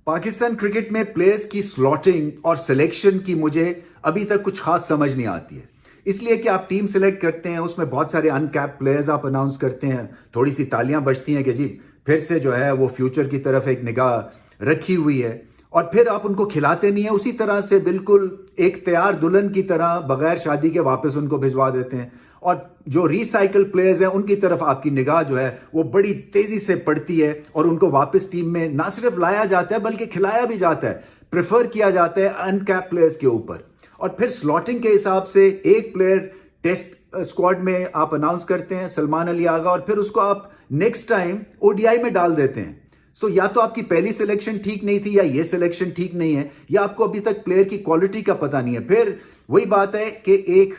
Pakistan cricket में players की slotting और सिलेक्शन की मुझे अभी तक कुछ खास समझ नहीं आती है। इसलिए कि आप टीम सिलेक्ट करते हैं, उसमें बहुत सारे अनकैप्ड प्लेयर्स आप अनाउंस करते हैं, थोड़ी सी तालियां बजती हैं कि जी फिर से जो है वो फ्यूचर की तरफ एक निगाह रखी हुई है, और फिर आप उनको खिलाते नहीं है। उसी तरह से बिल्कुल एक तैयार दुल्हन की तरह बगैर शादी के वापस उनको भिजवा देते हैं, और जो रिसाइकल प्लेयर्स हैं उनकी तरफ आपकी निगाह जो है वो बड़ी तेजी से पड़ती है, और उनको वापस टीम में ना सिर्फ लाया जाता है बल्कि खिलाया भी जाता है, प्रेफर किया जाता है अनकैप प्लेयर्स के ऊपर। और फिर स्लॉटिंग के हिसाब से एक प्लेयर टेस्ट स्क्वाड में आप अनाउंस करते हैं, सलमान अली आगा, और फिर उसको आप नेक्स्ट टाइम ओडीआई में डाल देते हैं। सो या तो आपकी पहली सिलेक्शन ठीक नहीं थी, या ये सिलेक्शन ठीक नहीं है, या आपको अभी तक प्लेयर की क्वालिटी का पता नहीं है। फिर वही बात है कि एक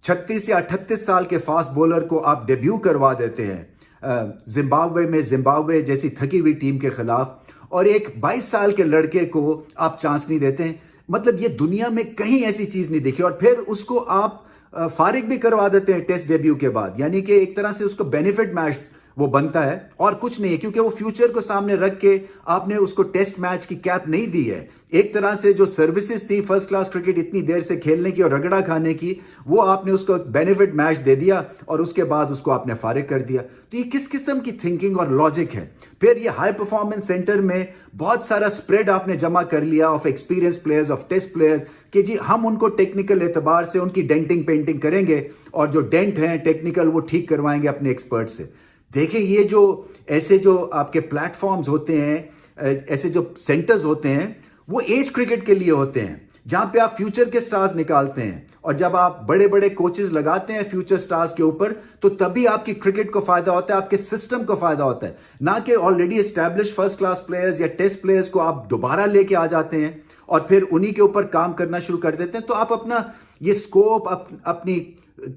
36 या 38 साल के फास्ट बॉलर को आप डेब्यू करवा देते हैं जिम्बाब्वे में, जिम्बाब्वे जैसी थकी हुई टीम के खिलाफ, और एक 22 साल के लड़के को आप चांस नहीं देते हैं। मतलब ये दुनिया में कहीं ऐसी चीज नहीं देखी। और फिर उसको आप फारिग भी करवा देते हैं टेस्ट डेब्यू के बाद, यानी कि एक तरह से उसको बेनिफिट मैच वो बनता है और कुछ नहीं है, क्योंकि वो फ्यूचर को सामने रख के आपने उसको टेस्ट मैच की कैप नहीं दी है। एक तरह से जो सर्विसेज थी फर्स्ट क्लास क्रिकेट इतनी देर से खेलने की और रगड़ा खाने की, वो आपने उसको बेनिफिट मैच दे दिया और उसके बाद उसको आपने फारिग कर दिया। तो ये किस किस्म की थिंकिंग और लॉजिक है? फिर ये हाई परफॉर्मेंस सेंटर में बहुत सारा स्प्रेड आपने जमा कर लिया of experience players, of test players, कि जी हम उनको टेक्निकल एतबार से उनकी डेंटिंग पेंटिंग करेंगे, और जो डेंट हैं टेक्निकल वो ठीक करवाएंगे अपने एक्सपर्ट से। देखिए, ये जो ऐसे जो आपके प्लेटफॉर्म्स होते हैं, ऐसे जो सेंटर्स होते हैं, वो एज क्रिकेट के लिए होते हैं, जहां पे आप फ्यूचर के स्टार्स निकालते हैं। और जब आप बड़े बड़े कोचेस लगाते हैं फ्यूचर स्टार्स के ऊपर, तो तभी आपकी क्रिकेट को फायदा होता है, आपके सिस्टम को फायदा होता है, ना कि already establish first class players या टेस्ट प्लेयर्स को आप दोबारा लेके आ जाते हैं और फिर उन्हीं के ऊपर काम करना शुरू कर देते हैं। तो आप अपना ये स्कोप, अपनी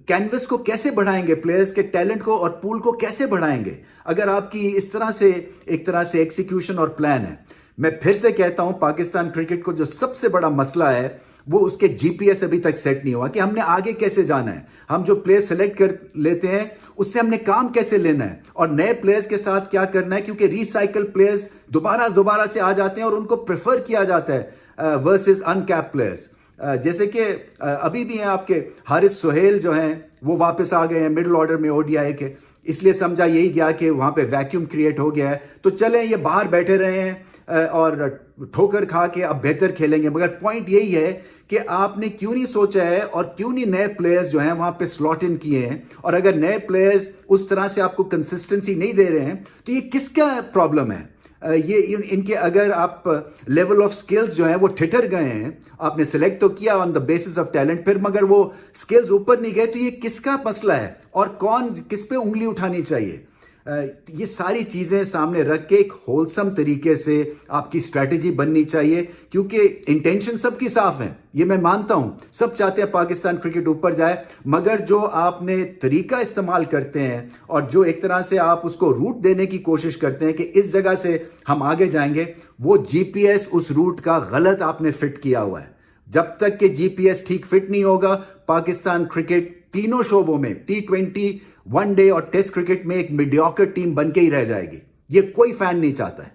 कैनवस को कैसे बढ़ाएंगे, प्लेयर्स के टैलेंट को और पूल को कैसे बढ़ाएंगे, अगर आपकी इस तरह से एक तरह से एक्सिक्यूशन और प्लान है? मैं फिर से कहता हूं, पाकिस्तान क्रिकेट को जो सबसे बड़ा मसला है वो उसके जीपीएस अभी तक सेट नहीं हुआ कि हमने आगे कैसे जाना है। हम जो प्लेयर सेलेक्ट कर लेते हैं उससे हमने काम कैसे लेना है और नए प्लेयर्स के साथ क्या करना है, क्योंकि रिसाइकल प्लेयर्स दोबारा से आ जाते हैं और उनको प्रेफर किया जाता है वर्सेस अनकैप प्लेयर्स। जैसे कि अभी भी हैं आपके हारिस सोहेल जो हैं वो वापस आ गए हैं मिडिल ऑर्डर में ओडीआई के, इसलिए समझा यही गया कि वहां पे वैक्यूम क्रिएट हो गया है, तो चलें ये बाहर बैठे रहे हैं और ठोकर खा के अब बेहतर खेलेंगे। मगर पॉइंट यही है कि आपने क्यों नहीं सोचा है और क्यों नहीं नए प्लेयर्स जो हैं वहां पे स्लॉट इन किए हैं, और अगर नए प्लेयर्स उस तरह से आपको कंसिस्टेंसी नहीं दे रहे हैं तो ये किसका प्रॉब्लम है? ये इनके अगर आप लेवल ऑफ स्किल्स जो है वो ठिठर गए हैं, आपने सिलेक्ट तो किया on the basis of talent, फिर मगर वो स्किल्स ऊपर नहीं गए, तो ये किसका मसला है और कौन किस पे उंगली उठानी चाहिए? ये सारी चीजें सामने रख के एक होलसम तरीके से आपकी स्ट्रैटेजी बननी चाहिए, क्योंकि इंटेंशन सबकी साफ है, ये मैं मानता हूं, सब चाहते हैं पाकिस्तान क्रिकेट ऊपर जाए, मगर जो आपने तरीका इस्तेमाल करते हैं और जो एक तरह से आप उसको रूट देने की कोशिश करते हैं कि इस जगह से हम आगे जाएंगे, वो जीपीएस उस रूट का गलत आपने फिट किया हुआ है। जब तक कि जीपीएस ठीक फिट नहीं होगा, पाकिस्तान क्रिकेट तीनों शोबों में, T20, वनडे और टेस्ट क्रिकेट में एक मीडियोकर टीम बन के ही रह जाएगी। ये कोई फैन नहीं चाहता है।